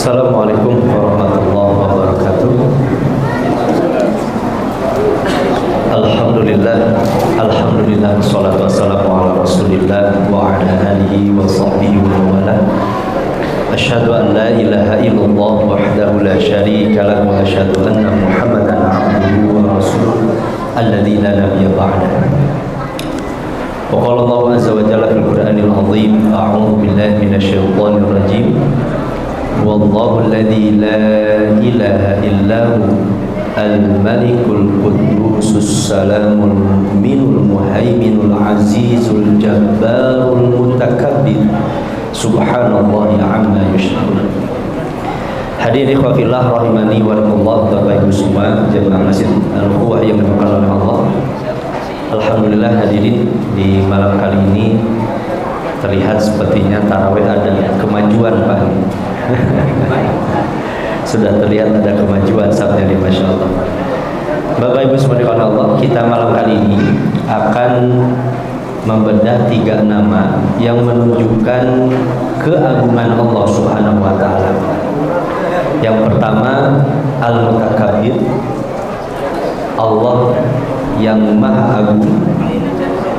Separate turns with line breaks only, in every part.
Assalamualaikum warahmatullahi wabarakatuh. Alhamdulillah, salatu wassalamu ala rasulillah wa ala alihi wa sahbihi wa wala. Asyhadu an la ilaha illallah wahdahu la syarika lahu wa asyhadu anna Muhammadan abduhu wa rasuluh alladzi la nabiyya ba'dahu. Wa qala Allah azza wa jalla fil Qur'anil azim, a'udzu billahi minasyaitonir rajim. Wallahu alladzi la ilaha illahu al-malikul qudusus salamul mu'minul muhaiminul azizul jabbarul mutakabbir subhanallahi amma yusyrikun. Hadirin ikhwah fillah rahimani wa rahimakumullah, Bapak Ibu semua jemaah Masjid Al-Ukhuwah yang dimuliakan oleh Allah. Alhamdulillah hadirin, di malam kali ini terlihat sepertinya tarawih ada kemajuan Pak. Sudah terlihat ada kemajuan sabnya di Masya Allah. Bapak Ibu subhanahu Allah, kita malam kali ini akan membedah 3 nama yang menunjukkan keagungan Allah Subhanahu wa taala. Yang pertama, Al-Mutakabbir, Allah yang maha agung,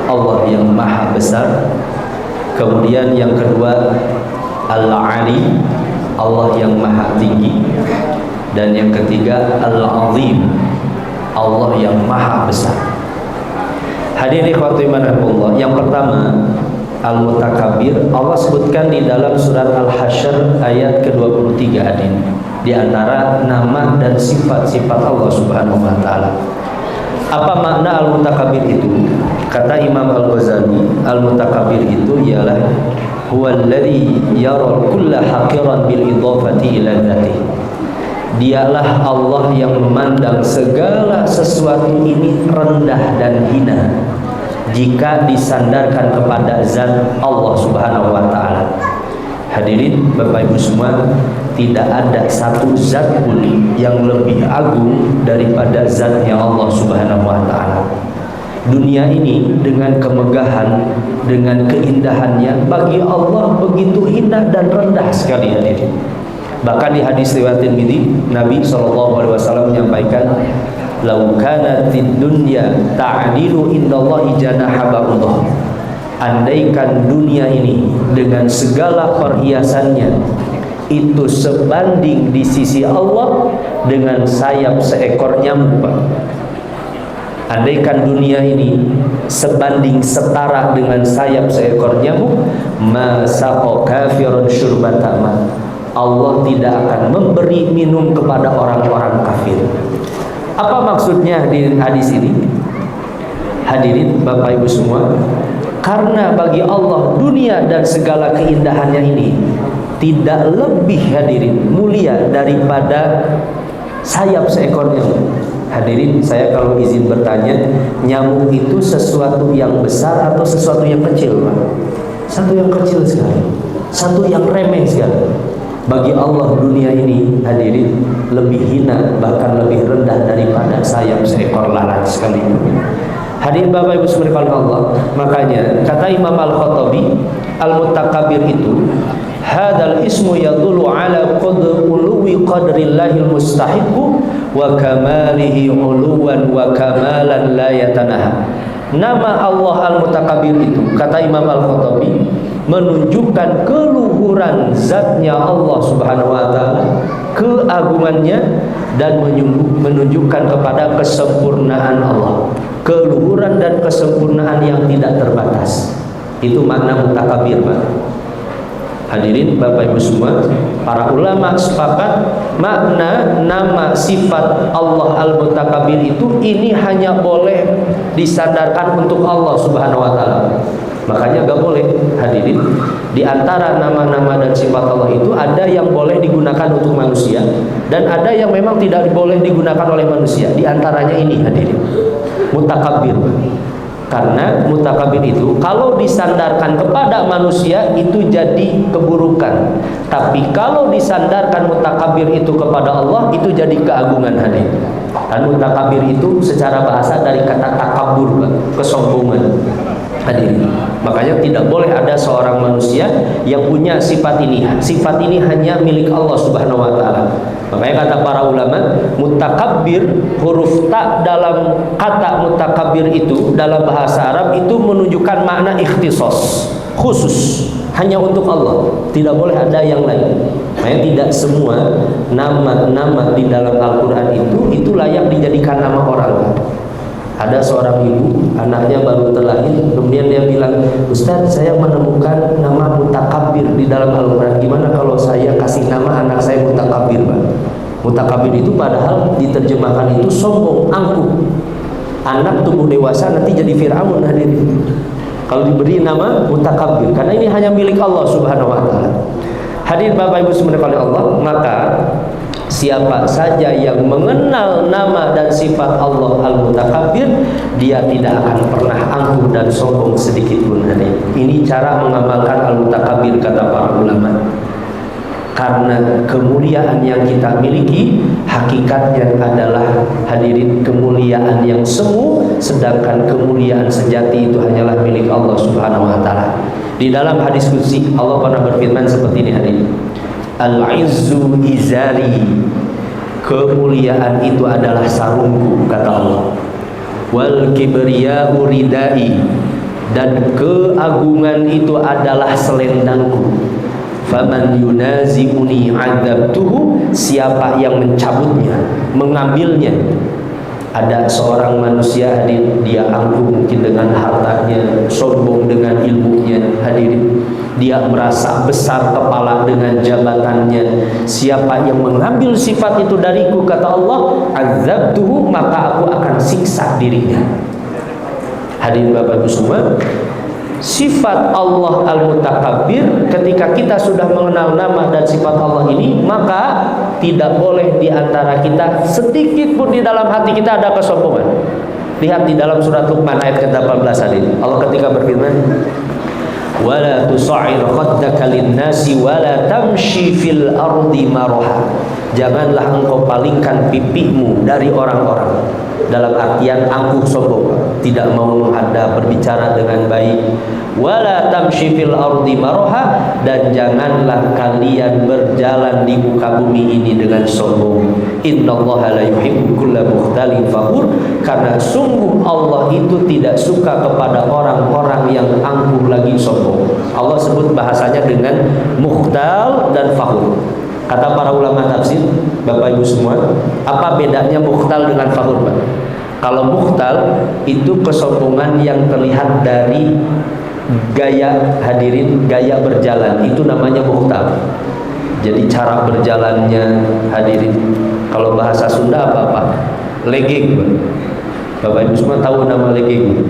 Allah yang maha besar. Kemudian yang kedua, Al-Ali, Allah yang maha tinggi. Dan yang ketiga, Al-Azim, Allah yang maha besar. Hadirin ikhwati manahullah, yang pertama Al-Mutakabbir, Allah sebutkan di dalam surat Al-Hasyr ayat ke-23 hadirin, di antara nama dan sifat-sifat Allah Subhanahu wa taala. Apa makna Al-Mutakabbir itu? Kata Imam Al-Ghazali, Al-Mutakabbir itu ialah huwallazi yara kulla haqiran bil idhafati ila dzatihi. Dialah Allah yang memandang segala sesuatu ini rendah dan hina jika disandarkan kepada zat Allah Subhanahu wa taala. Hadirin Bapak Ibu semua, tidak ada satu zat pun yang lebih agung daripada zatnya Allah Subhanahu wa taala. Dunia ini dengan kemegahan, dengan keindahannya, bagi Allah begitu hina dan rendah sekali hadirin. Bahkan di hadis riwayat Tirmidzi, Nabi SAW menyampaikan, "Lau kanatid dunya ta'dilu indallahi janaha ba'udah." Andaikan dunia ini dengan segala perhiasannya itu sebanding di sisi Allah dengan sayap seekor nyamuk. Andaikan dunia ini sebanding setara dengan sayap seekor nyamuk, masaqa kafirun syurbata ma, Allah tidak akan memberi minum kepada orang-orang kafir. Apa maksudnya di hadis ini? Hadirin Bapak Ibu semua, karena bagi Allah dunia dan segala keindahannya ini tidak lebih hadirin mulia daripada sayap seekor nyamuk. Hadirin, saya kalau izin bertanya, nyamuk itu sesuatu yang besar atau sesuatu yang kecil, Pak? Satu yang kecil sekali, satu yang remeh sekali. Bagi Allah dunia ini hadirin lebih hina, bahkan lebih rendah daripada sayap seekor lalat sekalipun. Hadirin Bapak Ibu subhanahu Allah, makanya kata Imam Al-Khattabi, Al-Mutakabbir itu hadal ismu yadullu ala uluwi qadrillahil mustahiqu wa kamalihi uluwan wa kamalan la yatanaha. Nama Allah Al-Mutakabbir itu, kata Imam Al-Khattabi, menunjukkan keluhuran zatnya Allah Subhanahu wa taala, keagungannya, dan menunjukkan kepada kesempurnaan Allah, keluhuran dan kesempurnaan yang tidak terbatas. Itu makna mutakabbir, Pak. Hadirin Bapak Ibu semua, para ulama sepakat makna nama sifat Allah Al-Mutakabbir itu ini hanya boleh disandarkan untuk Allah Subhanahu wa taala. Makanya gak boleh hadirin, di antara nama-nama dan sifat Allah itu ada yang boleh digunakan untuk manusia dan ada yang memang tidak boleh digunakan oleh manusia. Di antaranya ini hadirin, mutakabbir. Karena mutakabbir itu kalau disandarkan kepada manusia itu jadi keburukan, tapi kalau disandarkan mutakabbir itu kepada Allah itu jadi keagungan hadirin. Dan mutakabbir itu secara bahasa dari kata takabur, kesombongan. Hadirin, makanya tidak boleh ada seorang manusia yang punya sifat ini. Sifat ini hanya milik Allah Subhanahu wa taala. Makanya kata para ulama, mutakabbir, huruf ta dalam kata mutakabbir itu dalam bahasa Arab itu menunjukkan makna ikhtisas, khusus, hanya untuk Allah. Tidak boleh ada yang lain. Makanya tidak semua nama-nama di dalam Al-Qur'an itu layak dijadikan nama orang. Ada seorang ibu, anaknya baru terlahir, kemudian dia bilang, Ustaz, saya menemukan nama mutakabbir di dalam Al-Quran. Gimana kalau saya kasih nama anak saya mutakabbir, Pak? Mutakabbir itu padahal diterjemahkan itu sombong, angkuh. Anak tumbuh dewasa nanti jadi Fir'aun, hadirin. Kalau diberi nama mutakabbir, karena ini hanya milik Allah Subhanahu wa taala. Hadirin Bapak Ibu sekalian oleh Allah, maka siapa saja yang mengenal nama dan sifat Allah Al-Mutakabbir, dia tidak akan pernah angkuh dan sombong sedikit pun. Ini cara mengamalkan Al-Mutakabbir kata para ulama. Karena kemuliaan yang kita miliki hakikatnya adalah, hadirin, kemuliaan yang semu, sedangkan kemuliaan sejati itu hanyalah milik Allah Subhanahu wa taala. Di dalam hadis qudsi Allah pernah berfirman seperti ini, hadirin. Al-izzu izari, kemuliaan itu adalah sarungku, kata Allah. Wal kibriya'u ridai, dan keagungan itu adalah selendangku. Faman yunazi'uni adzabtuhu, siapa yang mencabutnya, mengambilnya. Ada seorang manusia, hadirin, dia angkuh mungkin dengan hartanya, sombong dengan ilmunya, hadirin. Dia merasa besar kepala dengan jabatannya. Siapa yang mengambil sifat itu dariku, kata Allah, azabtuhu, maka aku akan siksa dirinya. Hadirin Bapak Ibu semua, sifat Allah Al-Mutakabbir, ketika kita sudah mengenal nama dan sifat Allah ini, maka tidak boleh di antara kita sedikit pun di dalam hati kita ada kesombongan. Lihat di dalam surat Luqman ayat ke-18 hadirin. Allah ketika berfirman, wala tusa'ir khaddaka lin-nasi wala tamshi fil ardi maraha, janganlah engkau palingkan pipimu dari orang-orang, dalam artian angkuh sombong, tidak mau menghadap berbicara dengan baik. Wala tamshi fil ardi maraha, dan janganlah kalian berjalan di muka bumi ini dengan sombong. Innallaha la yuhibbu kulla mukhtalin fakhur, karena sungguh Allah itu tidak suka kepada orang-orang yang angkuh lagi sombong. Allah sebut bahasanya dengan mukhtal dan fakhur. Kata para ulama tafsir, Bapak Ibu semua, apa bedanya mukhtal dengan fakhur, Pak? Kalau mukhtal itu kesombongan yang terlihat dari gaya, hadirin, gaya berjalan, itu namanya mukhtal. Jadi cara berjalannya, hadirin, kalau bahasa Sunda apa? Legeg, Pak. Bapak Ibu semua tahu nama legeg?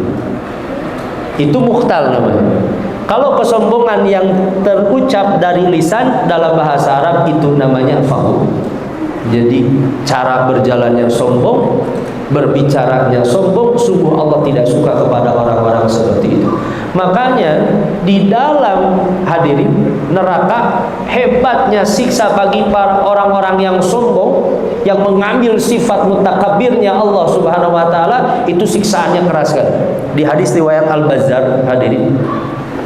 Itu mukhtal namanya. Kalau kesombongan yang terucap dari lisan dalam bahasa Arab itu namanya fakhur. Jadi cara berjalannya sombong, berbicaranya sombong, sungguh Allah tidak suka kepada orang-orang seperti itu. Makanya di dalam, hadirin, neraka hebatnya siksa bagi para orang-orang yang sombong, yang mengambil sifat mutakabbirnya Allah Subhanahu wa taala, itu siksaannya keras kan. Di hadis riwayat Al-Bazzar, hadirin,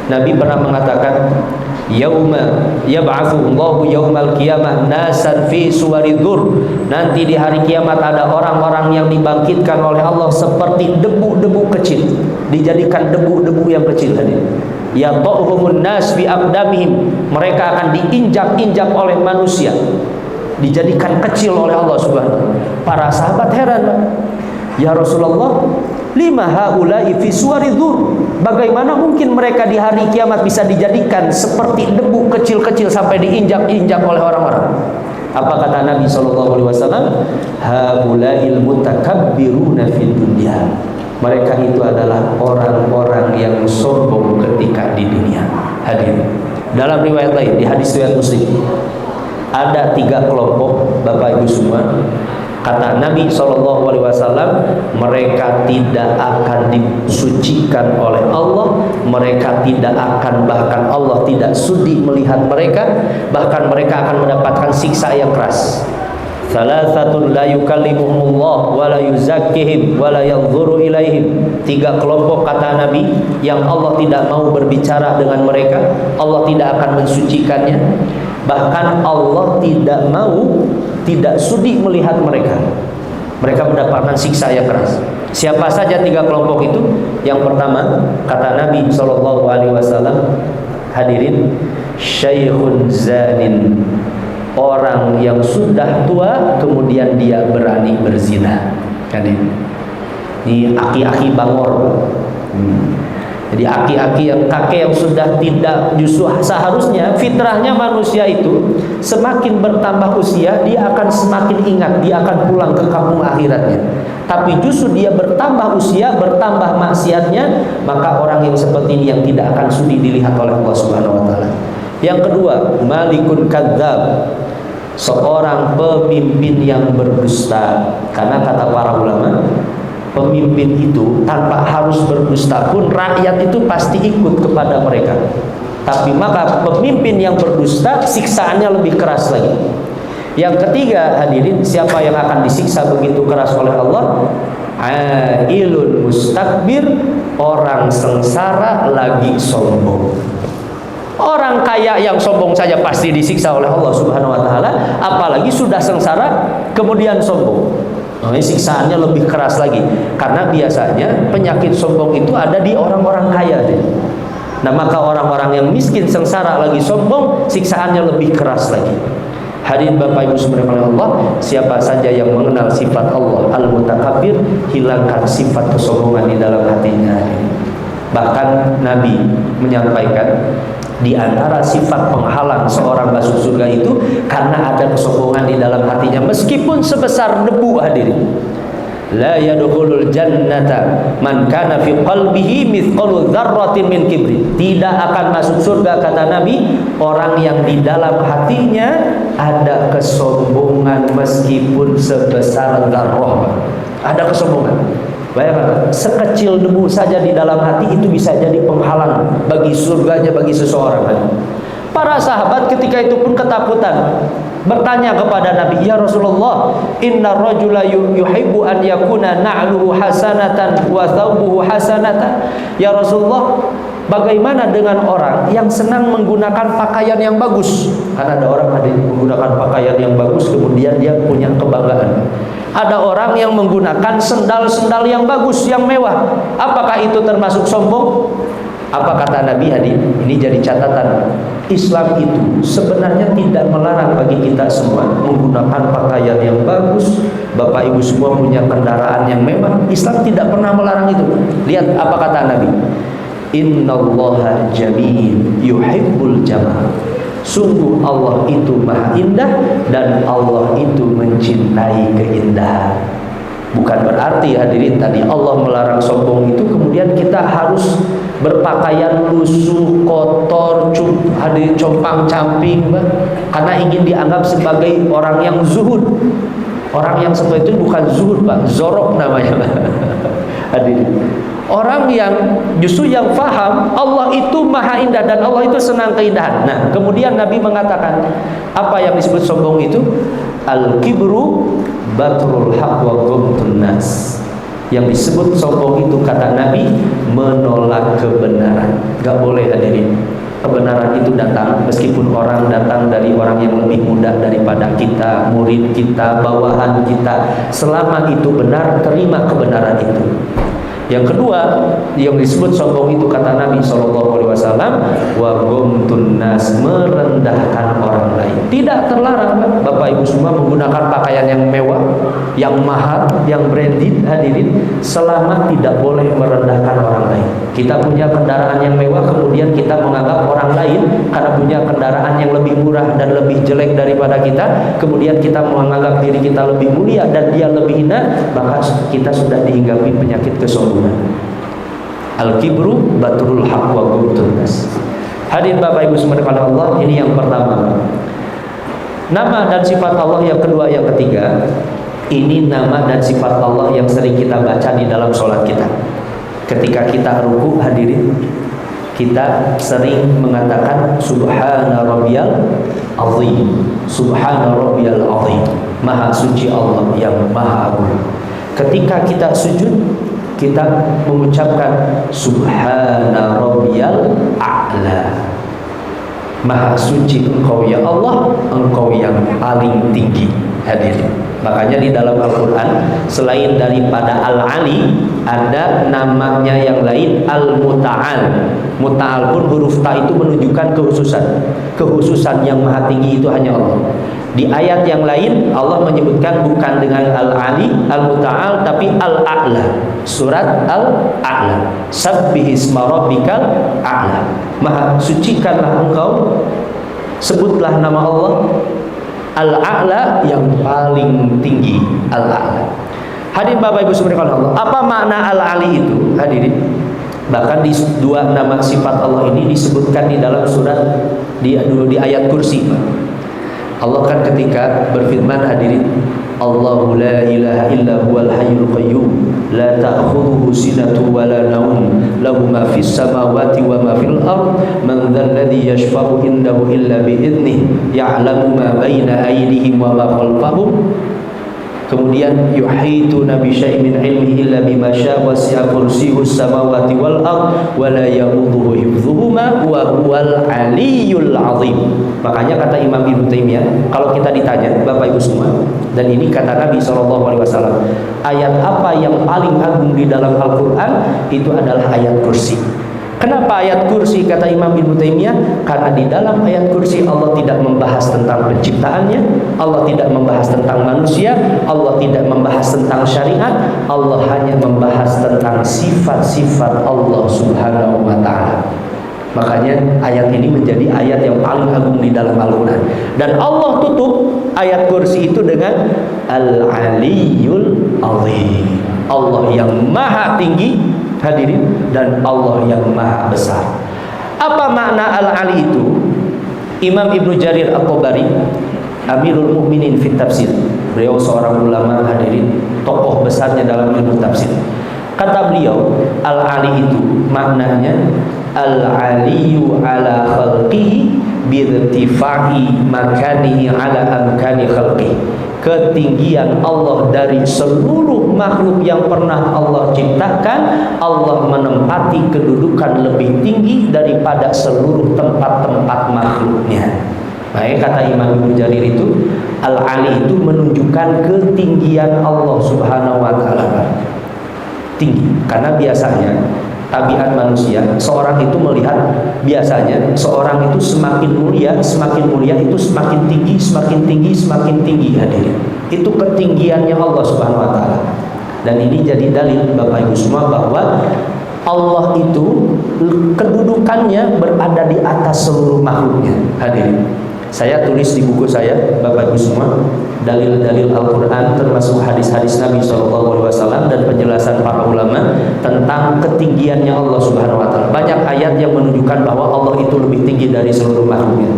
Nabi pernah mengatakan, yauma yab'atsu Allahu yaumal qiyamah nasan fi suwari dzur, nanti di hari kiamat ada orang-orang yang dibangkitkan oleh Allah seperti debu-debu kecil, dijadikan debu-debu yang kecil tadi. Yata'uhumun nas bi aqdamihim, mereka akan diinjak-injak oleh manusia, dijadikan kecil oleh Allah Subhanahu. Para sahabat heran, ya Rasulullah, lima haula'i fi suwari dzur, bagaimana mungkin mereka di hari kiamat bisa dijadikan seperti debu kecil-kecil sampai diinjak-injak oleh orang-orang? Apa kata Nabi SAW? Haula'il mutakabbiruna fid dunya, mereka itu adalah orang-orang yang sombong ketika di dunia. Hadirin, dalam riwayat lain, di hadis riwayat Muslim, ada 3 kelompok, Bapak Ibu semua. Kata Nabi SAW, mereka tidak akan disucikan oleh Allah, mereka tidak akan, bahkan Allah tidak sudi melihat mereka, bahkan mereka akan mendapatkan siksa yang keras. Thalathatun la yukallimuhumullah wa la yuzakkihim wa la yanzuru ilaihim. 3 kelompok kata Nabi yang Allah tidak mau berbicara dengan mereka, Allah tidak akan mensucikannya, bahkan Allah tidak sudi melihat mereka. Mereka mendapatkan siksa yang keras. Siapa saja 3 kelompok itu? Yang pertama, kata Nabi SAW, hadirin, syaikhun zanin, orang yang sudah tua kemudian dia berani berzina. Ini aki-aki bangor. Jadi aki-aki yang kakek yang sudah tidak, justru seharusnya fitrahnya manusia itu semakin bertambah usia dia akan semakin ingat, dia akan pulang ke kampung akhiratnya. Tapi justru dia bertambah usia, bertambah maksiatnya, maka orang yang seperti ini yang tidak akan sudi dilihat oleh Allah Subhanahu wa taala. Yang kedua, malikun kadzab, seorang pemimpin yang berdusta. Karena kata para ulama, pemimpin itu tanpa harus berdusta pun rakyat itu pasti ikut kepada mereka. Tapi maka pemimpin yang berdusta siksaannya lebih keras lagi. Yang ketiga, hadirin, siapa yang akan disiksa begitu keras oleh Allah? Ailun mustakbir, orang sengsara lagi sombong. Orang kaya yang sombong saja pasti disiksa oleh Allah Subhanahu wa taala, apalagi sudah sengsara kemudian sombong. Ini siksaannya lebih keras lagi, karena biasanya penyakit sombong itu ada di orang-orang kaya deh. Nah, maka orang-orang yang miskin sengsara lagi sombong, siksaannya lebih keras lagi. Hadirin Bapak Ibu subhanahu Allah, siapa saja yang mengenal sifat Allah Al-Mutakabbir, hilangkan sifat kesombongan di dalam hatinya. Bahkan Nabi menyampaikan, di antara sifat penghalang seorang masuk surga itu karena ada kesombongan di dalam hatinya, meskipun sebesar debu. Hadirin, la yadkhulul jannata man kana fi qalbihi mithqalu dzarratin min kibri. Tidak akan masuk surga, kata Nabi, orang yang di dalam hatinya ada kesombongan meskipun sebesar dzarrah. Ada kesombongan. Bayangkan, sekecil debu saja di dalam hati itu bisa jadi penghalang bagi surganya bagi seseorang. Para sahabat ketika itu pun ketakutan, bertanya kepada Nabi, "Ya Rasulullah, inna rajula yuhibbu an yakuna na'luhu hasanatan wa thawbuhu hasanatan." Ya Rasulullah, bagaimana dengan orang yang senang menggunakan pakaian yang bagus? Karena ada orang menggunakan pakaian yang bagus kemudian dia punya kebanggaan. Ada orang yang menggunakan sendal-sendal yang bagus, yang mewah. Apakah itu termasuk sombong? Apa kata Nabi hadir? Ini jadi catatan. Islam itu sebenarnya tidak melarang bagi kita semua menggunakan pakaian yang bagus. Bapak Ibu semua punya kendaraan yang mewah. Islam tidak pernah melarang itu. Lihat apa kata Nabi. Innallaha jamil yuhibbul jamal. Sungguh Allah itu maha indah dan Allah itu mencintai keindahan. Bukan berarti hadirin tadi Allah melarang sombong itu kemudian kita harus berpakaian lusuh, kotor, hadirin compang-camping karena ingin dianggap sebagai orang yang zuhud. Orang yang seperti itu bukan zuhud, Pak, zorok namanya. Hadirin, orang yang justru yang faham Allah itu maha indah dan Allah itu senang keindahan. Nah, kemudian Nabi mengatakan apa yang disebut sombong itu? Al-kibru batrul haq wa ghamtun nas. Yang disebut sombong itu kata Nabi menolak kebenaran. Gak boleh hadirin. Kebenaran itu datang meskipun orang datang dari orang yang lebih muda daripada kita, murid kita, bawahan kita. Selama itu benar, terima kebenaran itu. Yang kedua, yang disebut sombong itu kata Nabi SAW, wa ghamtun nas, merendahkan orang lain. Tidak terlarang Bapak Ibu semua menggunakan pakaian yang mewah, yang mahal, yang branded, hadirin, selama tidak boleh merendahkan orang lain. Kita punya kendaraan yang mewah, kemudian kita menganggap orang lain karena punya kendaraan yang lebih murah dan lebih jelek daripada kita, kemudian kita menganggap diri kita lebih mulia dan dia lebih hina, maka kita sudah dihinggapi penyakit kesombongan. Al-kibru batrul haq wa ghamtun nas. Hadirin Bapak Ibu subhanahu Allah, ini yang pertama. Nama dan sifat Allah yang kedua, yang ketiga. Ini nama dan sifat Allah yang sering kita baca di dalam sholat kita. Ketika kita ruku, hadirin, kita sering mengatakan Subhana rabbiyal azim, Subhana rabbiyal azim. Maha suci Allah yang maha agung. Ketika kita sujud, kita mengucapkan Subhana Rabbiyal A'la. Maha suci Engkau ya Allah, Engkau yang paling tinggi. Hadirin, makanya di dalam Al-Quran selain daripada Al-Ali, ada namanya yang lain Al-Muta'al. Muta'al pun huruf ta itu menunjukkan kekhususan yang maha tinggi itu hanya Allah. Di ayat yang lain Allah menyebutkan bukan dengan Al-Ali, Al-Muta'al, tapi Al-A'la. Surat Al-A'la, Sabbihisma Rabbikal A'la. Maha sucikanlah Engkau, sebutlah nama Allah Al-A'la yang paling tinggi. Al-A'la. Hadirin Bapak Ibu subhanahu Allah, apa makna Al-Ali itu? Hadirin, bahkan di dua nama sifat Allah ini disebutkan di dalam surat di ayat kursi. Allah kan ketika berfirman, hadirin, Allahu la ilaha illa huwal hayyul qayyum la ta'khudhuhu sinatun wa la naum lahu ma fis samawati wa ma fil ard man dzal ladzi yashfa'u indahu illa bi idnihi ya'lamu ma baina aydihim wa ma khalfahum. Kemudian yuhituna bi syai'in min ilmihi illa bima syaa wasi'a kursiyyus samawati wal ard wa la yaudhuhu hifdhuhuma wa huwal aliyyul azim. Makanya kata Imam Ibnu Taimiyah, kalau kita ditanya Bapak Ibu semua, dan ini kata Nabi SAW, ayat apa yang paling agung di dalam Al-Quran? Itu adalah ayat kursi. Kenapa ayat kursi, kata Imam Ibnu Taimiyah? Karena di dalam ayat kursi Allah tidak membahas tentang penciptaannya, Allah tidak membahas tentang manusia, Allah tidak membahas tentang syariat, Allah hanya membahas tentang sifat-sifat Allah Subhanahu wa Ta'ala. Makanya ayat ini menjadi ayat yang paling agung di dalam Al-Quran. Dan Allah tutup ayat kursi itu dengan Al-Aliyyul Azim, Allah yang maha tinggi, hadirin, dan Allah yang maha besar. Apa makna Al-Ali itu? Imam Ibnu Jarir At-Tabari, Amirul Mukminin fit Tafsir, beliau seorang ulama, hadirin, tokoh besarnya dalam ilmu tafsir. Kata beliau, Al-Ali itu maknanya Al-Aliyu ala khalqihi birtifa'i makanihi ala amkani khalqihi. Ketinggian Allah dari seluruh makhluk yang pernah Allah ciptakan, Allah menempati kedudukan lebih tinggi daripada seluruh tempat-tempat makhluknya. Baik, kata Imam Ibnu Jarir itu, Al-Ali itu menunjukkan ketinggian Allah Subhanahu wa Ta'ala. Tinggi, karena biasanya tabiat manusia, seorang itu melihat, biasanya seorang itu semakin mulia itu semakin tinggi, semakin tinggi, semakin tinggi. Hadirin, itu ketinggiannya Allah Subhanahu wa Ta'ala. Dan ini jadi dalil Bapak Ibu semua bahwa Allah itu kedudukannya berada di atas seluruh makhluknya. Hadirin, saya tulis di buku saya, Bapak Ibu semua, dalil-dalil Al-Quran termasuk hadis-hadis Nabi SAW dan penjelasan para ulama tentang ketinggiannya Allah Subhanahu wa Ta'ala. Banyak ayat yang menunjukkan bahwa Allah itu lebih tinggi dari seluruh makhluknya.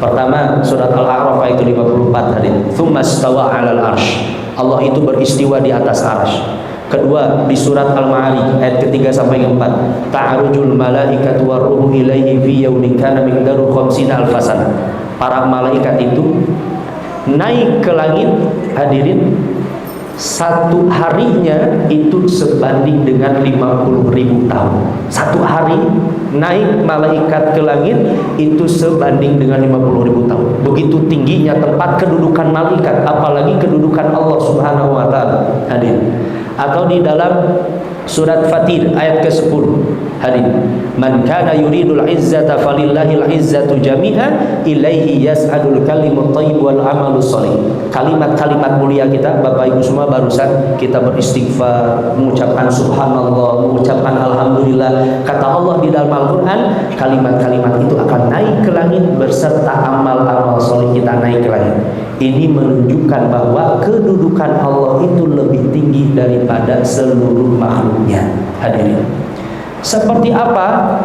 Pertama, surat Al-A'raf ayat 54, hadirin, tsumma stawa 'alal arsy, Allah itu beristiwa di atas arsy. Kedua, di surat Al-Ma'arij ayat ketiga sampai keempat, ta'arujul malaikatu waruhu ilaihi fi yaumin kana miqdaru 50 alfasana. Para malaikat itu naik ke langit, hadirin, satu harinya itu sebanding dengan 50.000 tahun. Satu hari naik malaikat ke langit itu sebanding dengan 50.000 tahun. Begitu tingginya tempat kedudukan malaikat, apalagi kedudukan Allah Subhanahu wa Ta'ala, hadirin. Atau di dalam surat Fatir ayat ke-10, hadirin, man kana yuridul izzata falillahil izzatu jami'an ilaihi yas'adul kalimut thayyib wal amalus shalih. Kalimat-kalimat mulia kita, Bapak Ibu semua, barusan kita beristighfar, mengucapkan subhanallah, mengucapkan alhamdulillah. Kata Allah di dalam Al-Quran, kalimat-kalimat itu akan naik ke langit beserta amal-amal shalih kita naik ke langit. Ini menunjukkan bahwa kedudukan Allah itu lebih tinggi daripada seluruh makhluknya. Hadirin, seperti apa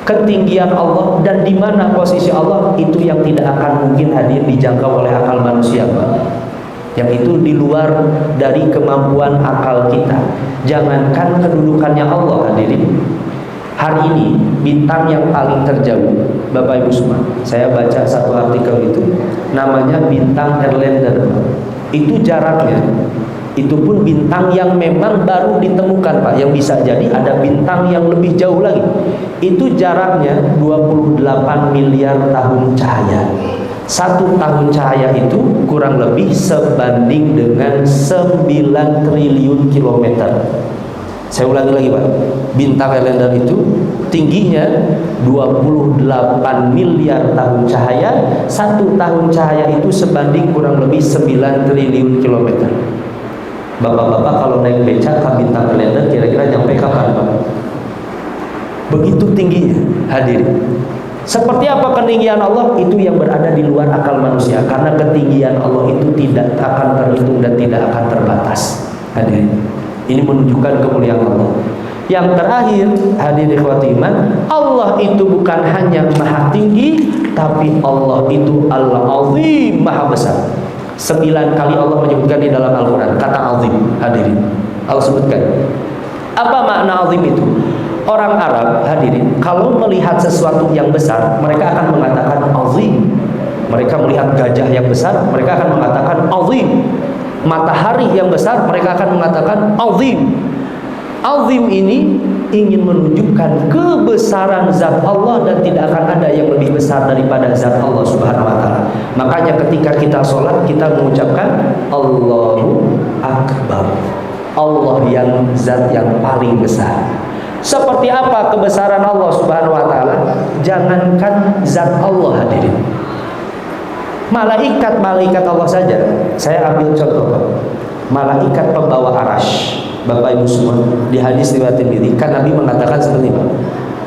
ketinggian Allah dan di mana posisi Allah, itu yang tidak akan mungkin hadir dijangkau oleh akal manusia, yang itu di luar dari kemampuan akal kita. Jangankan kedudukannya Allah, hadirin, hari ini bintang yang paling terjauh, Bapak Ibu semua, saya baca satu artikel itu, namanya bintang Erlander. Itu jaraknya, itu pun bintang yang memang baru ditemukan Pak, yang bisa jadi ada bintang yang lebih jauh lagi. Itu jaraknya 28 miliar tahun cahaya. 1 tahun cahaya itu kurang lebih sebanding dengan 9 triliun kilometer. Saya ulangi lagi Pak, bintang kalender itu tingginya 28 miliar tahun cahaya. 1 tahun cahaya itu sebanding kurang lebih 9 triliun kilometer. Bapak-bapak kalau naik beca ke bintang kalender kira-kira nyampe kapan Pak? Begitu tingginya, hadirin. Seperti apa ketinggian Allah? Itu yang berada di luar akal manusia. Karena ketinggian Allah itu tidak akan terhitung dan tidak akan terbatas. Hadirin, ini menunjukkan kemuliaan Allah. Yang terakhir, hadirin ikhwati iman, Allah itu bukan hanya maha tinggi, tapi Allah itu Al-Azim, maha besar. 9 kali Allah menyebutkan di dalam Al-Quran kata azim. Hadirin, Allah sebutkan. Apa makna azim itu? Orang Arab, hadirin, kalau melihat sesuatu yang besar, mereka akan mengatakan azim. Mereka melihat gajah yang besar, mereka akan mengatakan azim. Matahari yang besar, mereka akan mengatakan azim. Azim ini ingin menunjukkan kebesaran zat Allah dan tidak akan ada yang lebih besar daripada zat Allah Subhanahu wa taala. Makanya ketika kita sholat, kita mengucapkan Allahu Akbar. Allah yang zat yang paling besar. Seperti apa kebesaran Allah Subhanahu wa taala? Jangankan zat Allah, hadirin. Malaikat Allah saja. Saya ambil contoh, Pak. Malaikat pembawa arasy. Bapak Ibu semua, di hadis riwayat Tirmidzi kan Nabi mengatakan seperti ini,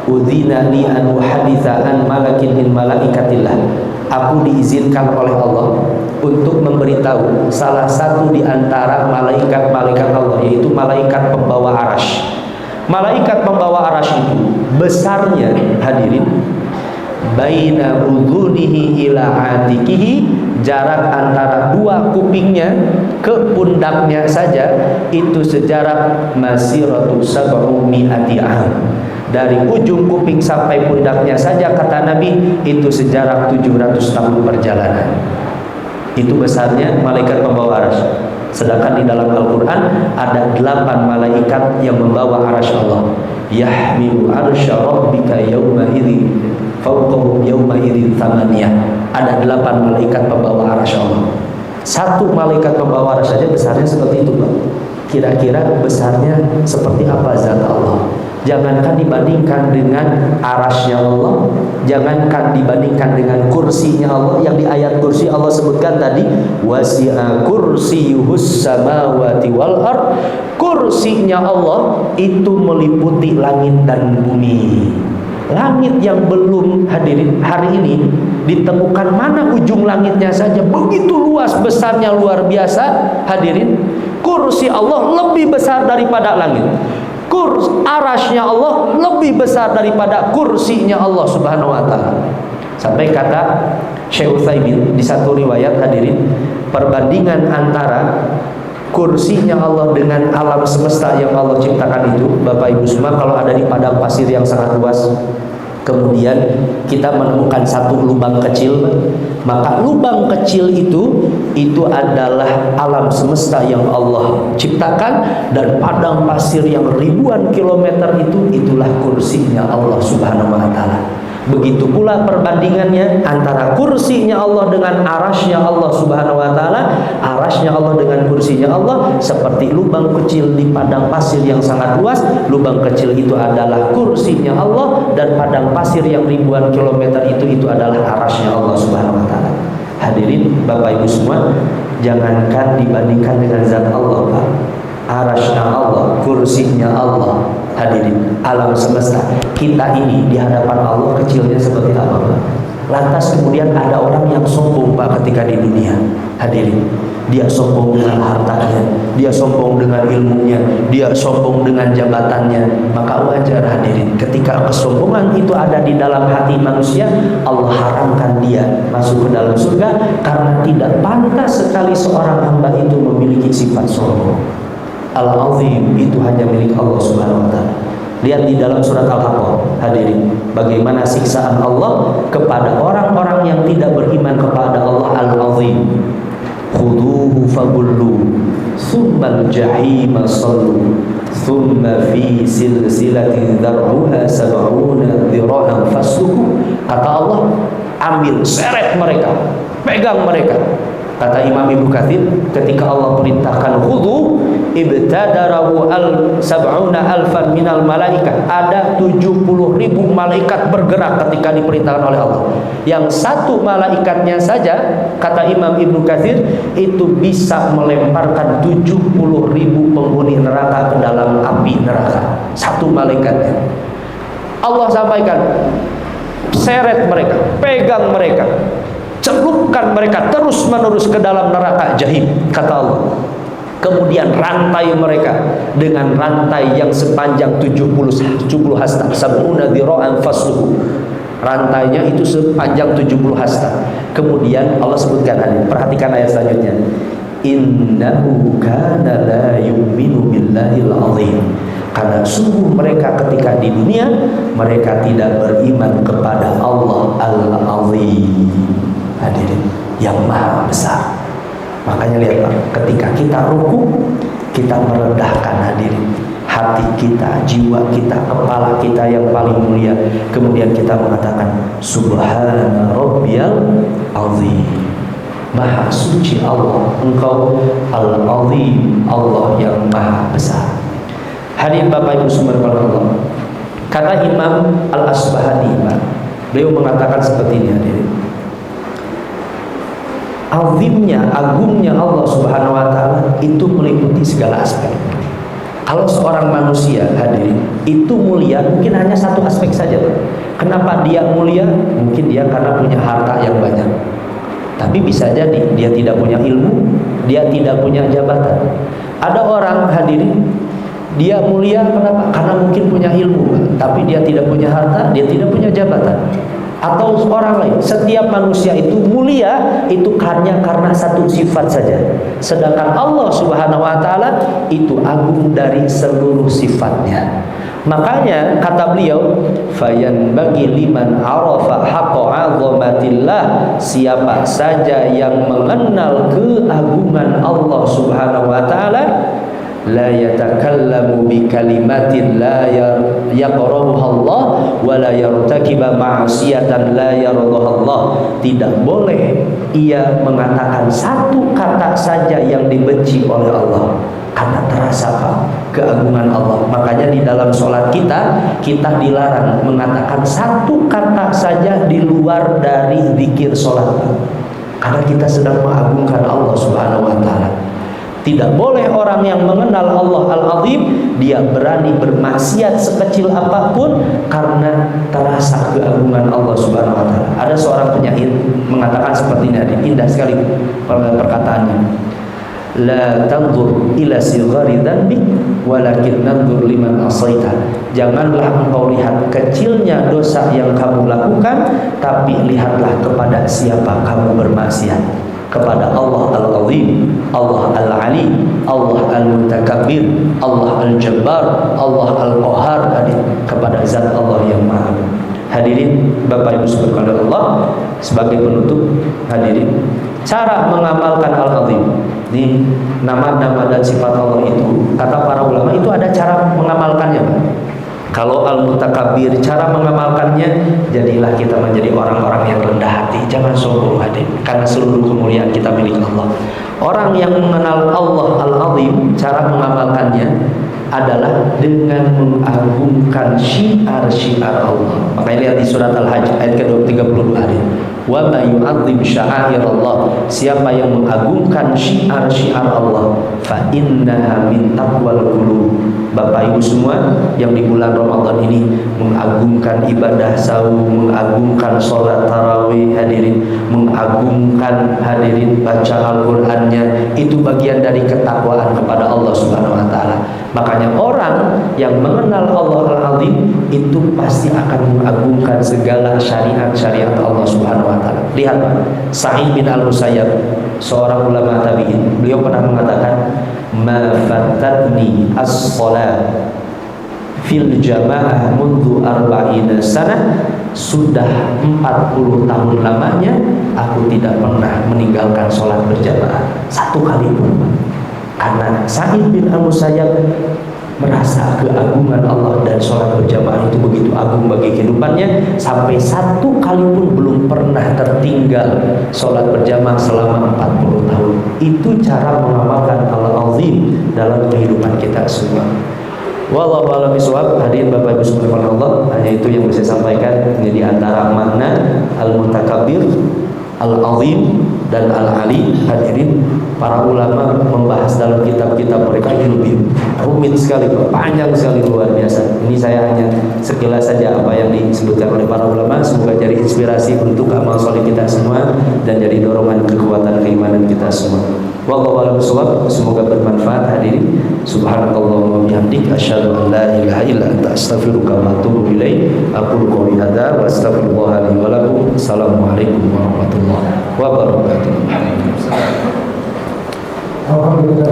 udzina li an uhaditsa an malakin min malaikatillah. Aku diizinkan oleh Allah untuk memberitahu salah satu di antara malaikat-malaikat Allah, yaitu malaikat pembawa arasy. Malaikat pembawa arasy itu besarnya, hadirin, baina udhunihi ila atikihi, jarak antara 2 kupingnya ke pundaknya saja itu sejarak masiratu sab'u mi'ati am. Dari ujung kuping sampai pundaknya saja kata Nabi itu sejarak 700 tahun perjalanan. Itu besarnya malaikat pembawa arasy. Sedangkan di dalam Al-Quran ada 8 malaikat yang membawa arasy Allah. Yahmilu arsya rabbika yawma idhin fawqahum yawma idhin thamaniyah. Ada 8 malaikat pembawa arasy Allah. 1 malaikat pembawa arasy saja besarnya seperti itu Pak. Kira-kira besarnya seperti apa zat Allah? Jangankan dibandingkan dengan arasy-Nya Allah, jangankan dibandingkan dengan kursinya Allah. Yang di ayat kursi Allah sebutkan tadi, wasi'a kursiyuhus samawati wal ard. Kursinya Allah itu meliputi langit dan bumi. Langit yang belum, hadirin, hari ini ditemukan mana ujung langitnya saja, begitu luas besarnya, luar biasa. Hadirin, kursi Allah lebih besar daripada langit. Arasy-Nya Allah lebih besar daripada kursinya Allah Subhanahu wa taala. Sampai kata Syekh Utsaimin di satu riwayat, hadirin, perbandingan antara kursinya Allah dengan alam semesta yang Allah ciptakan itu, Bapak Ibu semua, kalau ada di padang pasir yang sangat luas, kemudian kita menemukan satu lubang kecil, maka lubang kecil itu adalah alam semesta yang Allah ciptakan, dan padang pasir yang ribuan kilometer itulah kursinya Allah Subhanahu wa taala. Begitu pula perbandingannya antara kursinya Allah dengan arasy-Nya Allah Subhanahu wa taala. Arasy-Nya Allah dengan kursinya Allah seperti lubang kecil di padang pasir yang sangat luas. Lubang kecil itu adalah kursinya Allah, dan padang pasir yang ribuan kilometer itu adalah arasy-Nya Allah Subhanahu wa taala. Hadirin Bapak Ibu semua, jangankan dibandingkan dengan zat Allah, Pak. Arasy-Nya Allah, kursinya Allah, hadirin, alam semesta kita ini di hadapan Allah kecilnya seperti apa, Pak? Lantas kemudian ada orang yang sombong, Pak, ketika di dunia. Hadirin, dia sombong dengan hartanya, dia sombong dengan ilmunya, dia sombong dengan jabatannya. Maka wajar, hadirin, ketika kesombongan itu ada di dalam hati manusia, Allah haramkan dia masuk ke dalam surga, karena tidak pantas sekali seorang hamba itu memiliki sifat sombong. Al-Azim itu hanya milik Allah Subhanahu wa taala. Lihat di dalam surat Al-Haqqah, hadirin, bagaimana siksaan Allah kepada orang-orang yang tidak beriman kepada Allah. Al-Azim. khuduhu fagullu thummal jahima sallu thumma fi silsilatin dhar'uha sab'una dhira'an fasluku. Kata Allah, ambil, seret mereka, pegang mereka. Kata Imam Ibnu Katsir, ketika Allah perintahkan khudhu, ibtadarahu sab'una alfan minal malaikah, ada 70.000 malaikat bergerak ketika diperintahkan oleh Allah. Yang satu malaikatnya saja, kata Imam Ibnu Katsir, itu bisa melemparkan 70.000 penghuni neraka ke dalam api neraka. Satu malaikatnya. Allah sampaikan, seret mereka, pegang mereka, celupkan mereka terus menerus ke dalam neraka jahim, kata Allah. Kemudian rantai mereka dengan rantai yang sepanjang 70 hasta, sab'una dhira'an fasluhu. Rantainya itu sepanjang 70 hasta. Kemudian Allah sebutkan, perhatikan ayat selanjutnya, innahu kana la yu'minu billahil azim. Karena sungguh mereka ketika di dunia mereka tidak beriman kepada Allah al-azim, hadirin, yang maha besar. Makanya lihat Pak, ketika kita ruku, kita merendahkan, hadirin, hati kita, jiwa kita, kepala kita yang paling mulia. Kemudian kita mengatakan subhana rabbiyal azim, maha suci Allah, engkau al-azim, Allah yang maha besar. Hadirin Bapak Ibu sekalian Allah, kata Imam Al-Asbahani, beliau mengatakan seperti ini, hadirin, azimnya, agungnya Allah Subhanahu wa Ta'ala itu meliputi segala aspek. Kalau seorang manusia, hadirin, itu mulia, mungkin hanya satu aspek saja. Kenapa dia mulia? Mungkin dia karena punya harta yang banyak. Tapi bisa jadi dia tidak punya ilmu, dia tidak punya jabatan. Ada orang, hadirin, dia mulia kenapa? Karena mungkin punya ilmu, tapi dia tidak punya harta, dia tidak punya jabatan. Atau orang lain, setiap manusia itu mulia itu hanya karena satu sifat saja. Sedangkan Allah Subhanahu wa Ta'ala itu agung dari seluruh sifatnya. Makanya kata beliau, fayan bagi liman arafa haqqa 'azamatillah, siapa saja yang mengenal keagungan Allah Subhanahu wa Ta'ala, la yatakallamu bi kalimatin la yaqrahuha Allah wa la yartakiba ma'siyatan la yardaha Allah. Tidak boleh ia mengatakan satu kata saja yang dibenci oleh Allah, karena terasa keagungan Allah. Makanya di dalam sholat kita dilarang mengatakan satu kata saja di luar dari zikir sholat, karena kita sedang mengagungkan Allah Subhanahu wa Ta'ala. Tidak boleh orang yang mengenal Allah Al-Azim dia berani bermaksiat sekecil apapun karena terasa keagungan Allah Subhanahu wa Ta'ala. Ada seorang penyair mengatakan seperti ini, indah sekali perkataannya. La tanzur ila sighari dhanbik walakin nanzur liman asaita. Janganlah engkau lihat kecilnya dosa yang kamu lakukan, tapi lihatlah kepada siapa kamu bermaksiat. Kepada Allah Al-Azim, Allah Al-Ali, Allah Al-Mutakabbir, Allah Al-Jabbar, Allah Al-Qahar, kepada zat Allah yang maha. Hadirin Bapak Ibu sekalian Allah, sebagai penutup, hadirin, cara mengamalkan Al-Azim, di nama-nama dan sifat Allah itu, kata para ulama itu ada cara mengamalkannya, Pak. Kalau Al-Mutakabbir, cara mengamalkannya, jadilah kita menjadi orang-orang yang rendah hati, jangan sombong, hadirin, karena seluruh kemuliaan kita milik Allah. Orang yang mengenal Allah Al-Azim, cara mengamalkannya adalah dengan mengagungkan syiar-syiar Allah. Makanya lihat di surat Al-Hajj ayat ke-32, wa may yu'azzim sya'airallah, siapa yang mengagungkan syiar-syiar Allah, fa innaha min taqwal qulub. Bapak Ibu semua yang di bulan Ramadan ini mengagungkan ibadah saum, mengagungkan sholat tarawih, hadirin, mengagungkan, hadirin, baca Al-Qur'annya, itu bagian dari ketakwaan kepada Allah Subhanahu wa Ta'ala. Makanya orang yang mengenal Allah Al-Azim itu pasti akan mengagungkan segala syariat-syariat Allah Subhanahu wa Ta'ala. Lihat Sa'id bin Al-Musayyab, seorang ulama tabi'in, beliau pernah mengatakan, ma fatatni as-salat fil jamaah mundu arba'ina sanah, sudah 40 tahun lamanya aku tidak pernah meninggalkan sholat berjamaah. satu kali pun. Karena Sa'id bin Al-Musayyab merasa keagungan Allah dan sholat berjamaah itu begitu agung bagi kehidupannya, sampai satu kali pun belum pernah tertinggal sholat berjamaah selama 40 tahun. Itu cara mengamalkan al-azim dalam kehidupan kita semua. Wallahu a'lam bishawab. Hadirin Bapak Ibu subhanallah, hanya itu yang bisa saya sampaikan. Ini di antara makna al-mutakabbir, al-azim dan al-ali. Hadirin, para ulama membahas dalam kitab-kitab mereka ini lebih rumit sekali, panjang sekali, luar biasa. Ini saya hanya sekilas saja apa yang disebutkan oleh para ulama. Semoga jadi inspirasi untuk amal soleh kita semua dan jadi dorongan kekuatan keimanan kita semua. Wallahu a'lam bishawab. Semoga bermanfaat. Hadirin, subhanakallahumma wa bihamdik, asyhadu an la ilaha illa anta, astaghfiruka wa atubu ilaik. Aqulu qouli hadza wa astaghfirullah li wa lakum. Assalamualaikum warahmatullahi wabarakatuh.
Alhamdulillah,